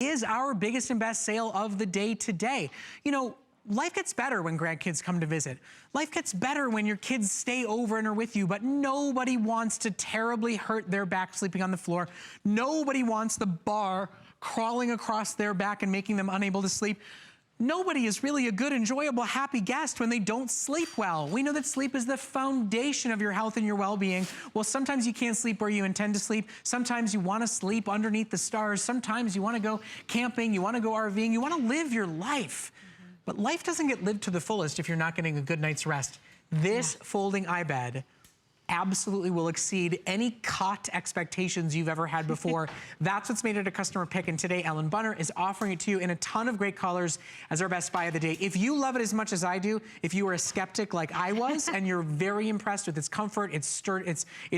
Is our biggest and best sale of the day today. You know, life gets better when grandkids come to visit. Life gets better when your kids stay over and are with you, but nobody wants to terribly hurt their back sleeping on the floor. Nobody wants the bar crawling across their back and making them unable to sleep. Nobody is really a good, enjoyable, happy guest when they don't sleep well. We know that sleep is the foundation of your health and your well-being. Well, sometimes you can't sleep where you intend to sleep. Sometimes you want to sleep underneath the stars. Sometimes you want to go camping, you want to go RVing, you want to live your life. But life doesn't get lived to the fullest if you're not getting a good night's rest. This folding iBed absolutely will exceed any cot expectations you've ever had before. That's what's made it a customer pick, and today Ellen Bunner is offering it to you in a ton of great colors as our best buy of the day. If you love it as much as I do, if you were a skeptic like I was, and you're very impressed with its comfort, its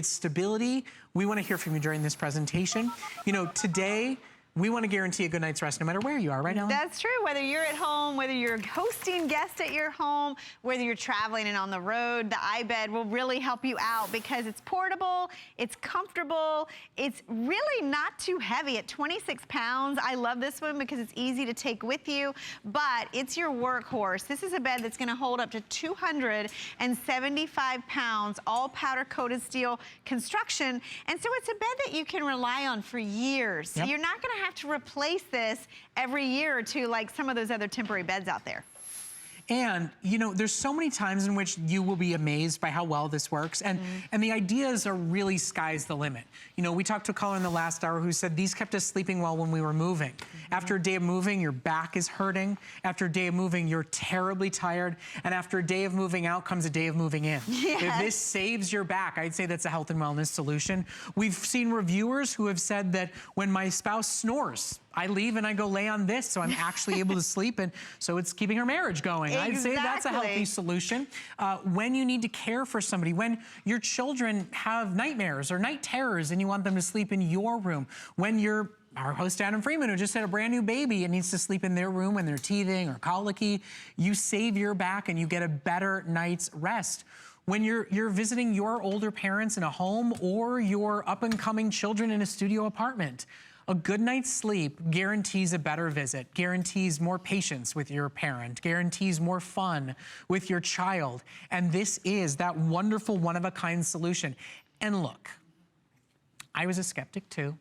stability, we want to hear from you during this presentation. You know, today, we want to guarantee a good night's rest no matter where you are, right, Ellen? That's true. Whether you're at home, whether you're hosting guests at your home, whether you're traveling and on the road, the iBed will really help you out because it's portable, it's comfortable, it's really not too heavy at 26 pounds. I love this one because it's easy to take with you, but it's your workhorse. This is a bed that's going to hold up to 275 pounds, all powder coated steel construction, and so it's a bed that you can rely on for years. Yep. You're not going to have to replace this every year or two like some of those other temporary beds out there. And, you know, there's so many times in which you will be amazed by how well this works. And, and the ideas are really sky's the limit. You know, we talked to a caller in the last hour who said these kept us sleeping well when we were moving. After a day of moving, your back is hurting. After a day of moving, you're terribly tired. And after a day of moving out comes a day of moving in. Yes. If this saves your back, I'd say that's a health and wellness solution. We've seen reviewers who have said that when my spouse snores, I leave and I go lay on this, so I'm actually able to sleep, and so it's keeping our marriage going. Exactly. I'd say that's a healthy solution. When you need to care for somebody, when your children have nightmares or night terrors and you want them to sleep in your room, when our host Adam Freeman, who just had a brand new baby and needs to sleep in their room when they're teething or colicky, you save your back and you get a better night's rest. When you're visiting your older parents in a home or your up-and-coming children in a studio apartment, a good night's sleep guarantees a better visit, guarantees more patience with your parent, guarantees more fun with your child. And this is that wonderful one-of-a-kind solution. And look, I was a skeptic too.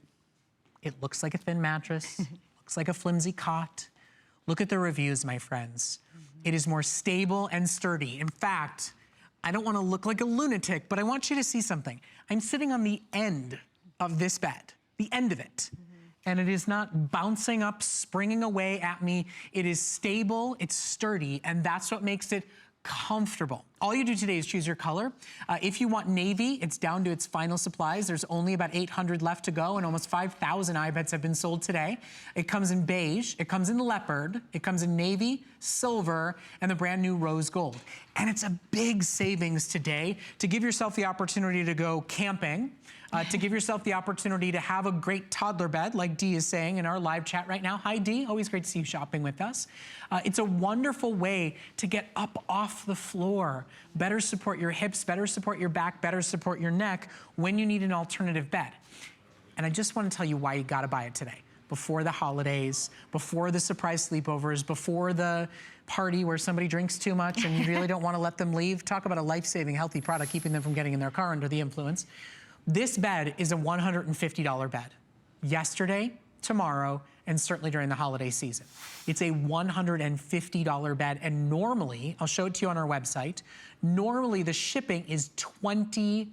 It looks like a thin mattress, looks like a flimsy cot. Look at the reviews, my friends. It is more stable and sturdy. In fact, I don't want to look like a lunatic, but I want you to see something. I'm sitting on the end of this bed, the end of it. And it is not bouncing up, springing away at me. It is stable, it's sturdy, and that's what makes it comfortable. All you do today is choose your color. If you want navy, it's down to its final supplies. There's only about 800 left to go, and almost 5,000 iBeds have been sold today. It comes in beige, it comes in leopard, it comes in navy, silver, and the brand new rose gold. And it's a big savings today to give yourself the opportunity to go camping, to give yourself the opportunity to have a great toddler bed, like Dee is saying in our live chat right now. Hi, Dee. Always great to see you shopping with us. It's a wonderful way to get up off the floor, better support your hips, better support your back, better support your neck when you need an alternative bed. And I just want to tell you why you got to buy it today. Before the holidays, before the surprise sleepovers, before the party where somebody drinks too much and you really don't want to let them leave. Talk about a life-saving, healthy product, keeping them from getting in their car under the influence. This bed is a $150 bed. Yesterday, tomorrow, and certainly during the holiday season. It's a $150 bed, and normally, I'll show it to you on our website, normally the shipping is $20.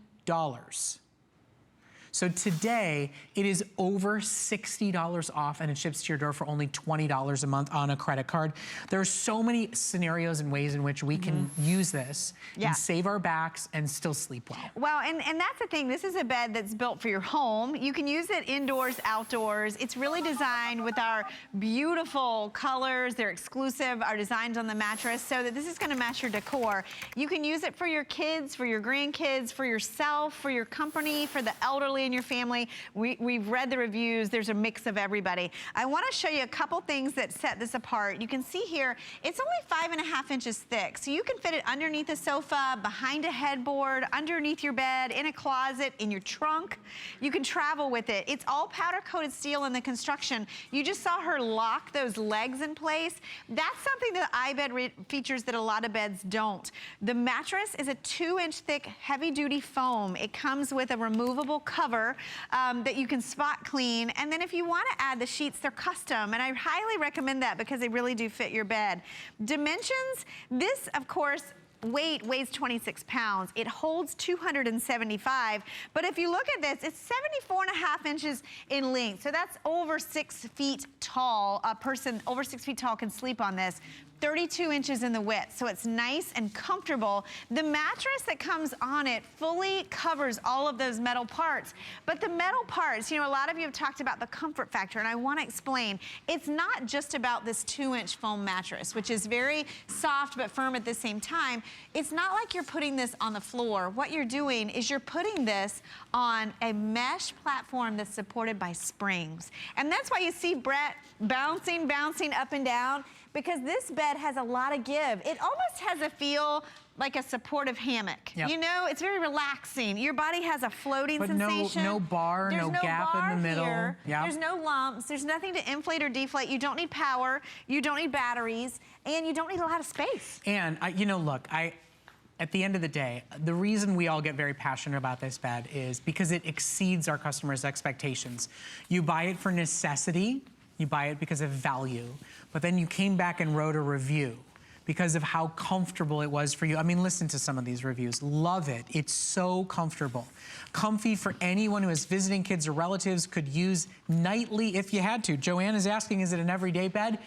So today, it is over $60 off, and it ships to your door for only $20 a month on a credit card. There are so many scenarios and ways in which we can use this and save our backs and still sleep well. Well, and that's the thing. This is a bed that's built for your home. You can use it indoors, outdoors. It's really designed with our beautiful colors. They're exclusive, our designs on the mattress, so that this is going to match your decor. You can use it for your kids, for your grandkids, for yourself, for your company, for the elderly in your family. We've read the reviews. There's a mix of everybody. I want to show you a couple things that set this apart. You can see here, it's only 5.5 inches thick. So you can fit it underneath a sofa, behind a headboard, underneath your bed, in a closet, in your trunk. You can travel with it. It's all powder coated steel in the construction. You just saw her lock those legs in place. That's something that iBed features that a lot of beds don't. The mattress is a 2-inch thick, heavy duty foam. It comes with a removable cover that you can spot clean. And then if you want to add the sheets, they're custom. And I highly recommend that because they really do fit your bed. Dimensions, this of course, weighs 26 pounds. It holds 275, but if you look at this, it's 74.5 inches in length. So that's over 6 feet tall. A person over 6 feet tall can sleep on this. 32 inches in the width, so it's nice and comfortable. The mattress that comes on it fully covers all of those metal parts, but the metal parts, you know, a lot of you have talked about the comfort factor, and I want to explain, it's not just about this 2-inch foam mattress, which is very soft but firm at the same time. It's not like you're putting this on the floor. What you're doing is you're putting this on a mesh platform that's supported by springs, and that's why you see Brett bouncing up and down, because this bed has a lot of give. It almost has a feel like a supportive hammock. Yep. You know, it's very relaxing. Your body has a floating sensation. No bar, no gap in the middle. Yep. There's no lumps. There's nothing to inflate or deflate. You don't need power. You don't need batteries. And you don't need a lot of space. And, you know, look, at the end of the day, the reason we all get very passionate about this bed is because it exceeds our customers' expectations. You buy it for necessity. You buy it because of value, but then you came back and wrote a review because of how comfortable it was for you. I mean, listen to some of these reviews. Love it. It's so comfortable. Comfy for anyone who is visiting kids or relatives, could use nightly if you had to. Joanne is asking, is it an everyday bed?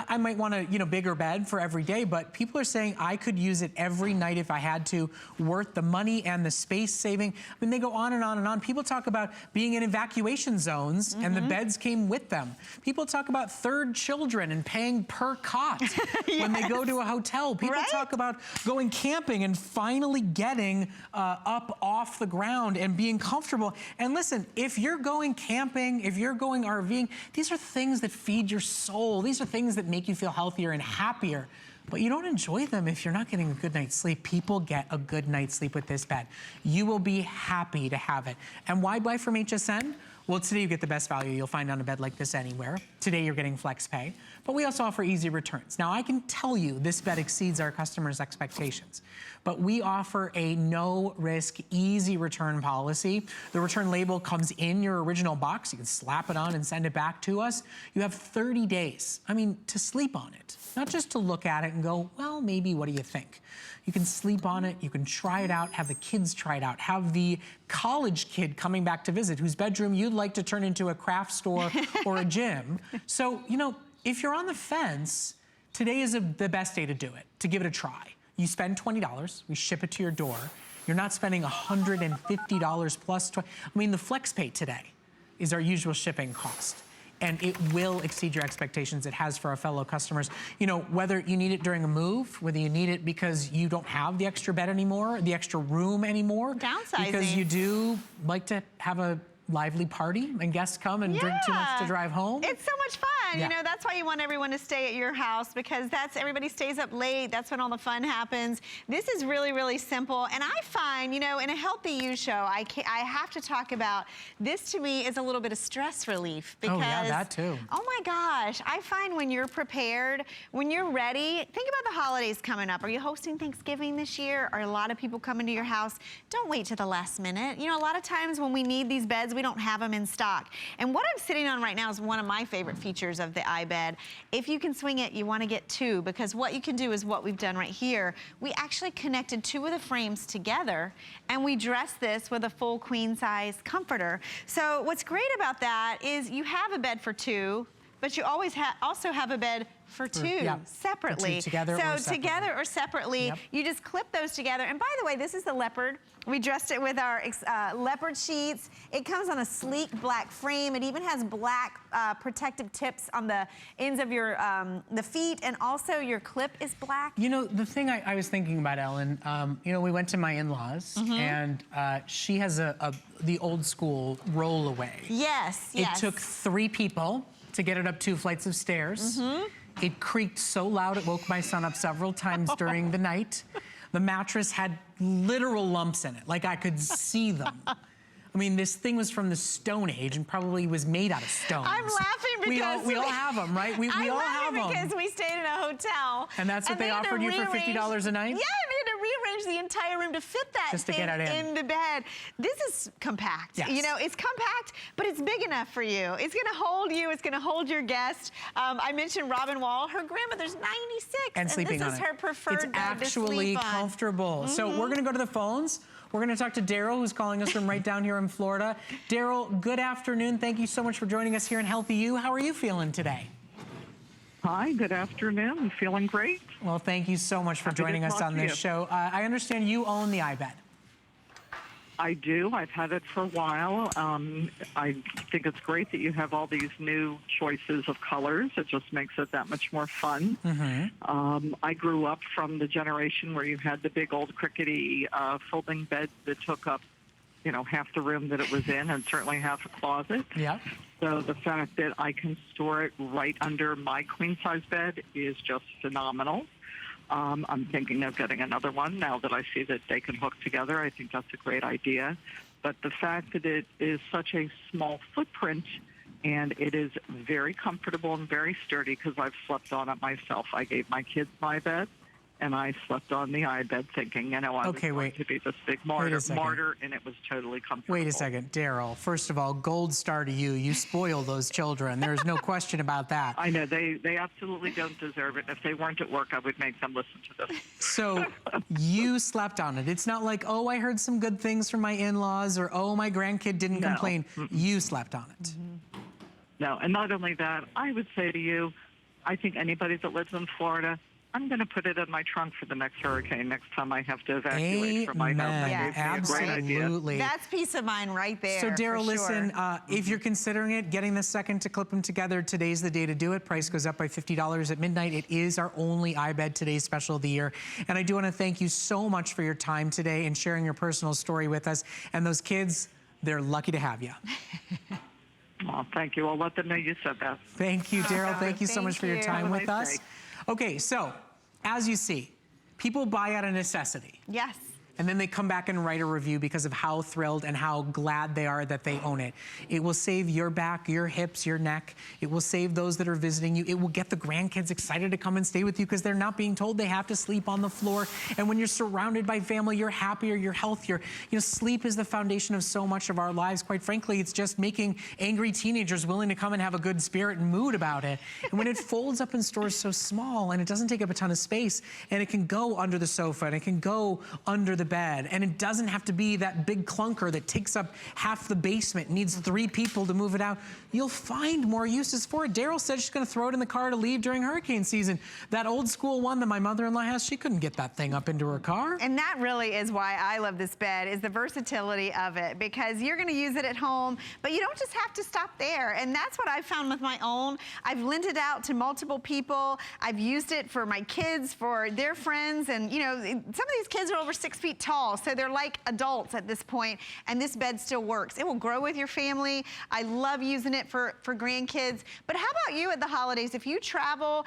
I might want a, you know, bigger bed for every day, but people are saying I could use it every night if I had to. Worth the money and the space saving. I mean, they go on and on and on. People talk about being in evacuation zones and the beds came with them. People talk about third children and paying per cot when they go to a hotel. People talk about going camping and finally getting up off the ground and being comfortable. And listen, if you're going camping, if you're going RVing, these are things that feed your soul. These are things that make you feel healthier and happier, but you don't enjoy them if you're not getting a good night's sleep. People get a good night's sleep with this bed. You will be happy to have it. And why buy from HSN? Well, today you get the best value you'll find on a bed like this anywhere. Today you're getting flex pay, but we also offer easy returns. Now I can tell you this bed exceeds our customers' expectations, but we offer a no risk, easy return policy. The return label comes in your original box. You can slap it on and send it back to us. You have 30 days, I mean, to sleep on it, not just to look at it and go, well, maybe, what do you think? You can sleep on it, you can try it out, have the kids try it out, have the college kid coming back to visit whose bedroom you'd like to turn into a craft store or a gym. So, you know, if you're on the fence, today is the best day to do it, to give it a try. You spend $20, we ship it to your door. You're not spending $150 plus, I mean, the flex pay today is our usual shipping cost. And it will exceed your expectations. It has for our fellow customers. You know, whether you need it during a move, whether you need it because you don't have the extra bed anymore, the extra room anymore. Downsizing. Because you do like to have a lively party and guests come and drink too much to drive home. It's so much fun. You know, that's why you want everyone to stay at your house, because everybody stays up late. That's when all the fun happens. This is really, really simple. And I find, you know, in a Healthy You show, I have to talk about, this to me is a little bit of stress relief. Because, oh yeah, that too. Oh my gosh, I find when you're prepared, when you're ready, think about the holidays coming up. Are you hosting Thanksgiving this year? Are a lot of people coming to your house? Don't wait to the last minute. You know, a lot of times when we need these beds, we don't have them in stock. And what I'm sitting on right now is one of my favorite features of the iBed. If you can swing it, you want to get two, because what you can do is what we've done right here. We actually connected two of the frames together, and we dressed this with a full queen size comforter. So what's great about that is you have a bed for two, but you always also have a bed for two separately. For two together together or separately, you just clip those together. And by the way, this is the leopard. We dressed it with our leopard sheets. It comes on a sleek black frame. It even has black protective tips on the ends of your the feet, and also your clip is black. You know, the thing I was thinking about, Ellen, you know, we went to my in-laws, and she has the old school roll-away. Yes, It took 3 people to get it up 2 flights of stairs. It creaked so loud it woke my son up several times during the night. The mattress had literal lumps in it, like I could see them. I mean, this thing was from the Stone Age and probably was made out of stones. I'm laughing because we all have them, right? We all have them. because we stayed in a hotel. And that's what they offered you for $50 a night? Yeah, we had to rearrange the entire room to fit that just to thing get it in the bed. This is compact. Yes. You know, it's compact, but it's big enough for you. It's gonna hold you, it's gonna hold your guest. I mentioned Robin Wall, her grandmother's 96. And sleeping on it. This is her preferred bed to sleep on. It's actually comfortable. So we're gonna go to the phones. We're going to talk to Daryl, who's calling us from right down here in Florida. Daryl, good afternoon. Thank you so much for joining us here in Healthy You. How are you feeling today? Hi, good afternoon. I'm feeling great. Well, thank you so much for joining us on this show. I understand you own the iBed. I do. I've had it for a while. I think it's great that you have all these new choices of colors. It just makes it that much more fun. I grew up from the generation where you had the big old crickety folding bed that took up, you know, half the room that it was in and certainly half a closet. Yeah. So the fact that I can store it right under my queen-size bed is just phenomenal. I'm thinking of getting another one now that I see that they can hook together. I think that's a great idea. But the fact that it is such a small footprint and it is very comfortable and very sturdy because I've slept on it myself. I gave my kids my bed, and I slept on the iBed thinking, you know, I was going to be this big martyr, and it was totally comfortable. Wait a second, Daryl. First of all, gold star to you. You spoil those children. There's no question about that. I know. They absolutely don't deserve it. And if they weren't at work, I would make them listen to this. So you slept on it. It's not like, oh, I heard some good things from my in-laws, or, oh, my grandkid didn't complain. You slept on it. No, and not only that, I would say to you, I think anybody that lives in Florida, I'm going to put it in my trunk for the next hurricane, next time I have to evacuate from my house. Yeah, absolutely. That's peace of mind right there. So, Daryl, listen, if you're considering it, getting the second to clip them together, today's the day to do it. Price goes up by $50 at midnight. It is our only iBed Today's Special of the year. And I do want to thank you so much for your time today and sharing your personal story with us. And those kids, they're lucky to have you. Oh, thank you. I'll let them know you said that. Thank you, Daryl. Thank you so much for your time with us. Okay, so as you see, people buy out of necessity. Yes. And then they come back and write a review because of how thrilled and how glad they are that they own it. It will save your back, your hips, your neck. It will save those that are visiting you. It will get the grandkids excited to come and stay with you because they're not being told they have to sleep on the floor. And when you're surrounded by family, you're happier, you're healthier. You know, sleep is the foundation of so much of our lives. Quite frankly, it's just making angry teenagers willing to come and have a good spirit and mood about it. And when it folds up and stores so small and it doesn't take up a ton of space, and it can go under the sofa and it can go under the bed, and it doesn't have to be that big clunker that takes up half the basement, needs 3 people to move it out. You'll find more uses for it. Daryl said she's going to throw it in the car to leave during hurricane season. That old school one that my mother-in-law has, she couldn't get that thing up into her car. And that really is why I love this bed, is the versatility of it, because you're going to use it at home, but you don't just have to stop there. And that's what I've found with my own. I've lent it out to multiple people. I've used it for my kids, for their friends, and you know, some of these kids are over 6 feet tall, so they're like adults at this point, and this bed still works. It will grow with your family. I love using it for grandkids. But how about you at the holidays? If you travel,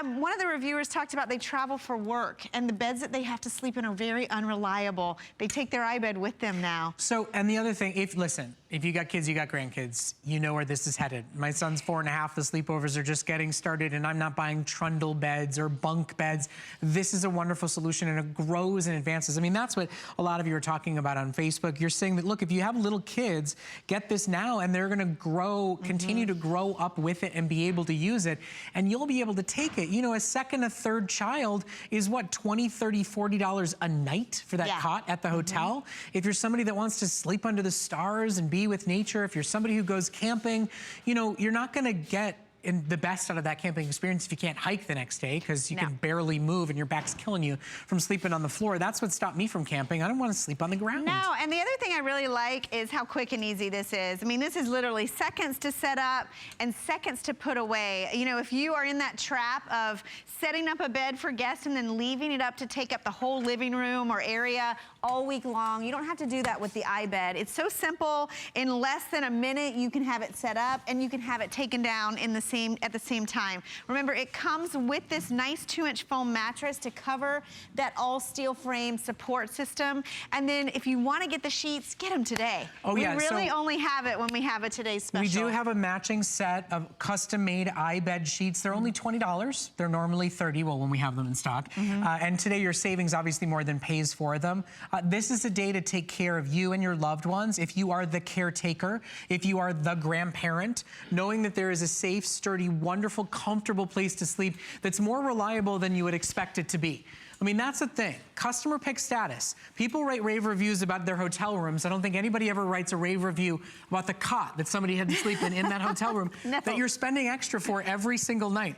one of the reviewers talked about they travel for work, and the beds that they have to sleep in are very unreliable. They take their iBed with them now. So, and the other thing, listen, if you got kids, you got grandkids, you know where this is headed. My son's 4.5, the sleepovers are just getting started, and I'm not buying trundle beds or bunk beds. This is a wonderful solution, and it grows and advances. I mean, that's what a lot of you are talking about on Facebook. You're saying that, look, if you have little kids, get this now, and they're going to grow, continue to grow up with it and be able to use it, and you'll be able to take it. You know, a second, a third child is what, $20, $30, $40 a night for that cot at the hotel? If you're somebody that wants to sleep under the stars and be with nature, if you're somebody who goes camping, you know, you're not going to get the best out of that camping experience if you can't hike the next day because you can barely move and your back's killing you from sleeping on the floor. That's what stopped me from camping. I don't want to sleep on the ground. No, and the other thing I really like is how quick and easy this is. I mean, this is literally seconds to set up and seconds to put away. You know, if you are in that trap of setting up a bed for guests and then leaving it up to take up the whole living room or area all week long, you don't have to do that with the iBed. It's so simple. In less than a minute, you can have it set up and you can have it taken down at the same time. Remember, it comes with this nice 2-inch foam mattress to cover that all steel frame support system. And then if you want to get the sheets, get them today. Oh, yeah. We really only have it when we have a today's special. We do have a matching set of custom-made iBed sheets. They're only $20. They're normally $30, well, when we have them in stock. And today your savings obviously more than pays for them. This is a day to take care of you and your loved ones. If you are the caretaker, if you are the grandparent, knowing that there is a safe, sturdy, wonderful, comfortable place to sleep that's more reliable than you would expect it to be. I mean, that's the thing. Customer pick status. People write rave reviews about their hotel rooms. I don't think anybody ever writes a rave review about the cot that somebody had to sleep in that hotel room that you're spending extra for every single night.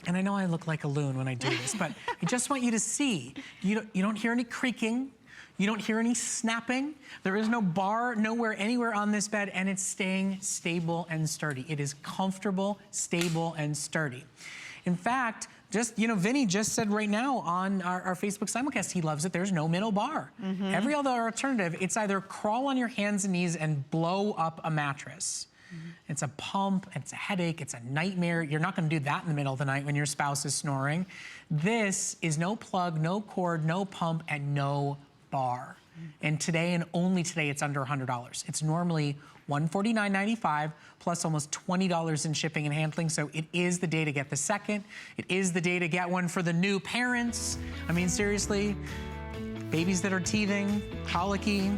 And I know I look like a loon when I do this, but I just want you to see. You don't hear any creaking. You don't hear any snapping. There is no bar nowhere, anywhere on this bed, and it's staying stable and sturdy. It is comfortable, stable, and sturdy. In fact, Vinny just said right now on our Facebook simulcast, he loves it. There's no middle bar. Every other alternative, it's either crawl on your hands and knees and blow up a mattress. It's a pump, it's a headache, it's a nightmare. You're not gonna do that in the middle of the night when your spouse is snoring. This is no plug, no cord, no pump, and no bar. And today, and only today, it's under $100. It's normally $149.95 plus almost $20 in shipping and handling. So it is the day to get the second. It is the day to get one for the new parents. I mean, seriously, babies that are teething, colicky.